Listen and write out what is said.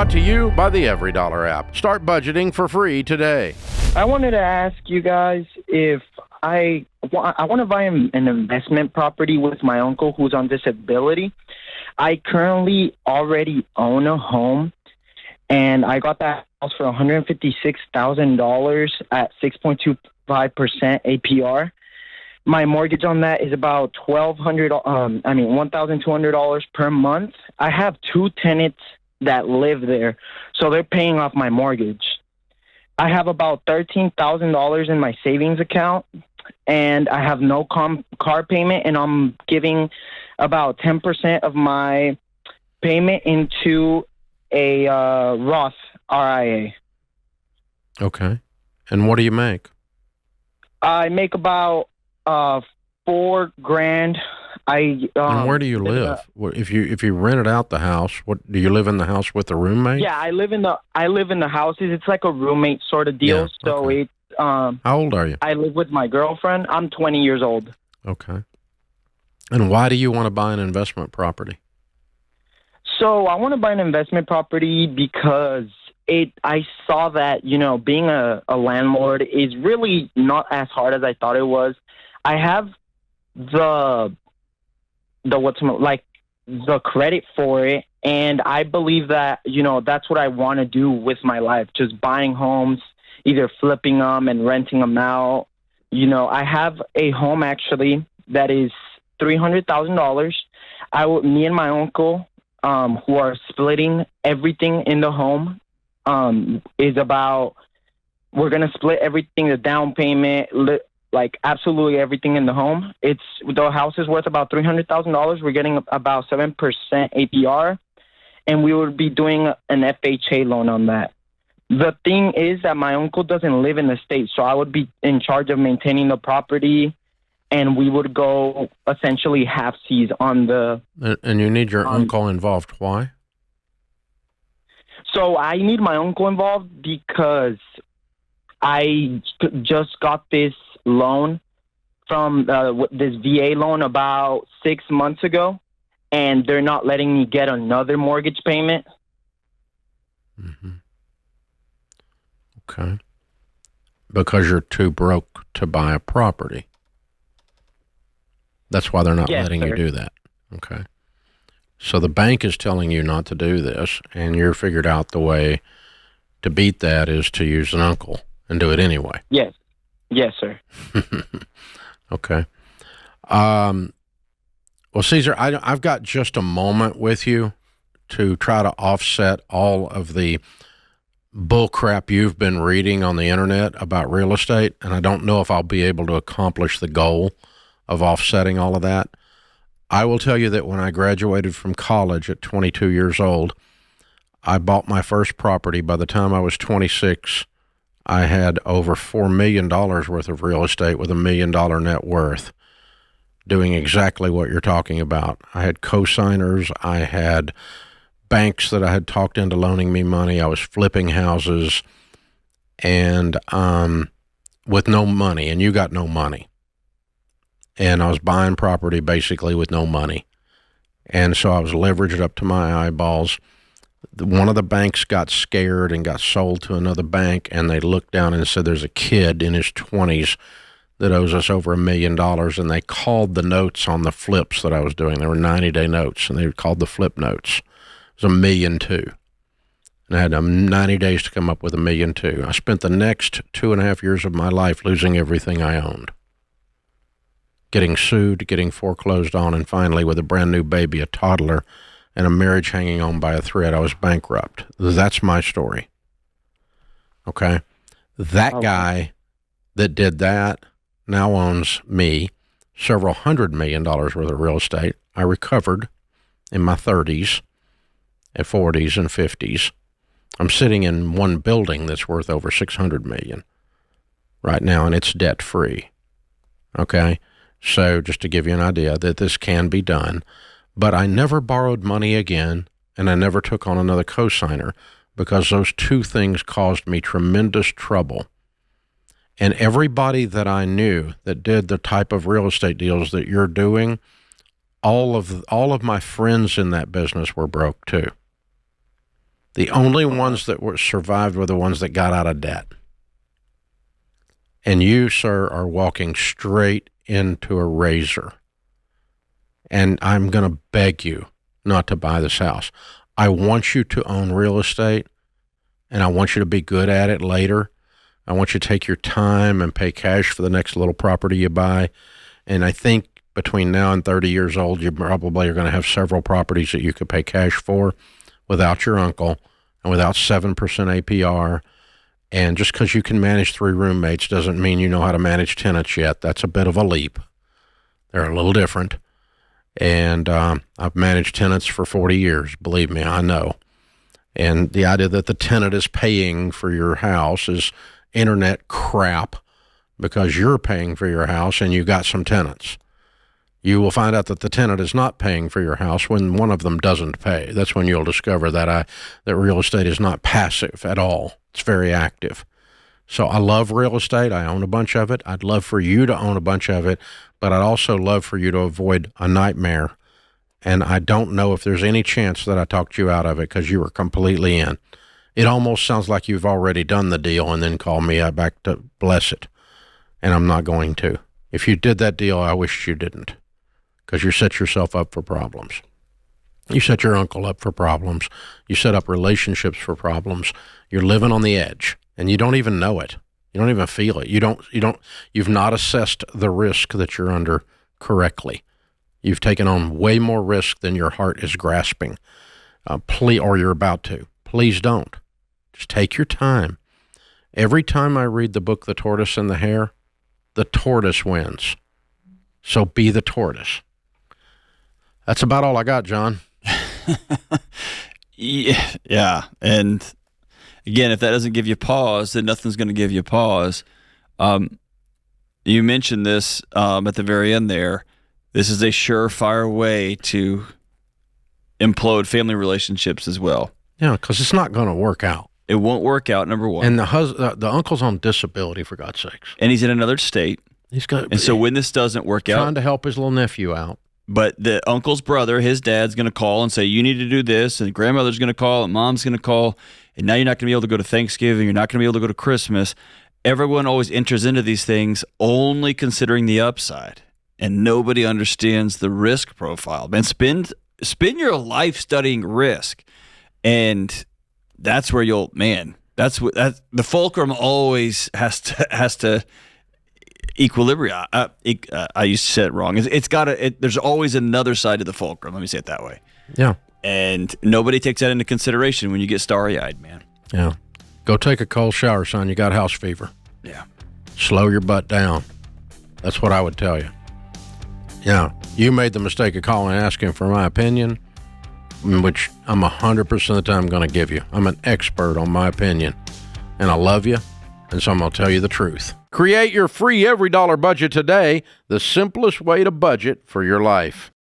Brought to you by the Every Dollar app. Start budgeting for free today. I wanted to ask you guys if I want to buy an investment property with my uncle who's on disability. I currently already own a home, and I got that house for $156,000 at 6.25% APR. My mortgage on that is about $1,200 per month. I have two tenants that live there, so they're paying off my mortgage. I have about $13,000 in my savings account, and I have no car payment, and I'm giving about 10% of my payment into a Roth RIA. Okay. And what do you make? I make about $4,000. And where do you live? If you rented out the house, what do you live in the house with a roommate? Yeah, I live in the houses. It's like a roommate sort of deal. Yeah, so okay. it's How old are you? I live with my girlfriend. I'm 20 years old. Okay. And why do you want to buy an investment property? So I want to buy an investment property because I saw that, being a landlord is really not as hard as I thought it was. I have the credit for it, and I believe that, that's what I want to do with my life, just buying homes, either flipping them and renting them out. I have a home actually that is $300,000. Me and my uncle, who are splitting everything in the home, we're going to split everything, the down payment, absolutely everything in the home. The house is worth about $300,000. We're getting about 7% APR, and we would be doing an FHA loan on that. The thing is that my uncle doesn't live in the state, so I would be in charge of maintaining the property, and we would go essentially half-seas on the... And you need your uncle involved. Why? So I need my uncle involved because I just got this loan from this VA loan about 6 months ago, and they're not letting me get another mortgage payment. Mm-hmm. Okay. Because you're too broke to buy a property. That's why they're not letting you do that. Okay. So the bank is telling you not to do this, and you're figured out the way to beat that is to use an uncle and do it anyway. Yes. Yes, sir. Okay. Well, Caesar, I've got just a moment with you to try to offset all of the bull crap you've been reading on the internet about real estate, and I don't know if I'll be able to accomplish the goal of offsetting all of that. I will tell you that when I graduated from college at 22 years old, I bought my first property. By the time I was 26, I had over $4 million worth of real estate with $1 million net worth, doing exactly what you're talking about. I had co-signers. I had banks that I had talked into loaning me money. I was flipping houses, and with no money, and you got no money. And I was buying property basically with no money. And so I was leveraged up to my eyeballs. One of the banks got scared and got sold to another bank, and they looked down and said, there's a kid in his 20s that owes us over $1 million, and they called the notes on the flips that I was doing. They were 90-day notes, and they called the flip notes. It was $1.2 million. And I had 90 days to come up with $1.2 million. I spent the next 2.5 years of my life losing everything I owned, getting sued, getting foreclosed on, and finally, with a brand new baby, a toddler, and a marriage hanging on by a thread, I was bankrupt. That's my story. Okay? That guy that did that now owns me several $100 million worth of real estate. I recovered in my 30s and 40s and 50s. I'm sitting in one building that's worth over $600 million right now, and it's debt-free. Okay? So just to give you an idea that this can be done. But I never borrowed money again, and I never took on another cosigner, because those two things caused me tremendous trouble. And everybody that I knew that did the type of real estate deals that you're doing, all of my friends in that business were broke too. The only ones that were survived were the ones that got out of debt. And you, sir, are walking straight into a razor. And I'm going to beg you not to buy this house. I want you to own real estate, and I want you to be good at it later. I want you to take your time and pay cash for the next little property you buy. And I think between now and 30 years old, you probably are going to have several properties that you could pay cash for without your uncle and without 7% APR. And just because you can manage 3 roommates doesn't mean you know how to manage tenants yet. That's a bit of a leap. They're a little different. And I've managed tenants for 40 years. Believe me, I know. And the idea that the tenant is paying for your house is internet crap, because you're paying for your house and you got some tenants. You will find out that the tenant is not paying for your house when one of them doesn't pay. That's when you'll discover that real estate is not passive at all. It's very active. So I love real estate. I own a bunch of it. I'd love for you to own a bunch of it, but I'd also love for you to avoid a nightmare. And I don't know if there's any chance that I talked you out of it, because you were completely in. It almost sounds like you've already done the deal and then called me back to bless it. And I'm not going to. If you did that deal, I wish you didn't, because you set yourself up for problems. You set your uncle up for problems. You set up relationships for problems. You're living on the edge, and you don't even know it. You don't even feel it. You've not assessed the risk that you're under correctly. You've taken on way more risk than your heart is grasping. Or you're about to. Please don't. Just take your time. Every time I read the book, The Tortoise and the Hare, the tortoise wins. So be the tortoise. That's about all I got, John. Yeah. And again, if that doesn't give you pause, then nothing's going to give you pause. You mentioned this at the very end there. This is a surefire way to implode family relationships as well. Yeah, because it's not going to work out. It won't work out, number one. And the uncle's on disability, for God's sakes. And he's in another state. And so when this doesn't work out, trying to help his little nephew out. But the uncle's brother, his dad's going to call and say, you need to do this, and grandmother's going to call, and mom's going to call, and now you're not going to be able to go to Thanksgiving, you're not going to be able to go to Christmas. Everyone always enters into these things only considering the upside, and nobody understands the risk profile. Man, spend your life studying risk, and that's where the fulcrum always has to equilibrium. I used to say it wrong. There's always another side to the fulcrum. Let me say it that way. Yeah. And nobody takes that into consideration when you get starry-eyed, man. Yeah. Go take a cold shower, son. You got house fever. Yeah. Slow your butt down. That's what I would tell you. Yeah. You made the mistake of calling and asking for my opinion, which I'm 100% of the time going to give you. I'm an expert on my opinion, and I love you, and so I'm going to tell you the truth. Create your free every dollar budget today, the simplest way to budget for your life.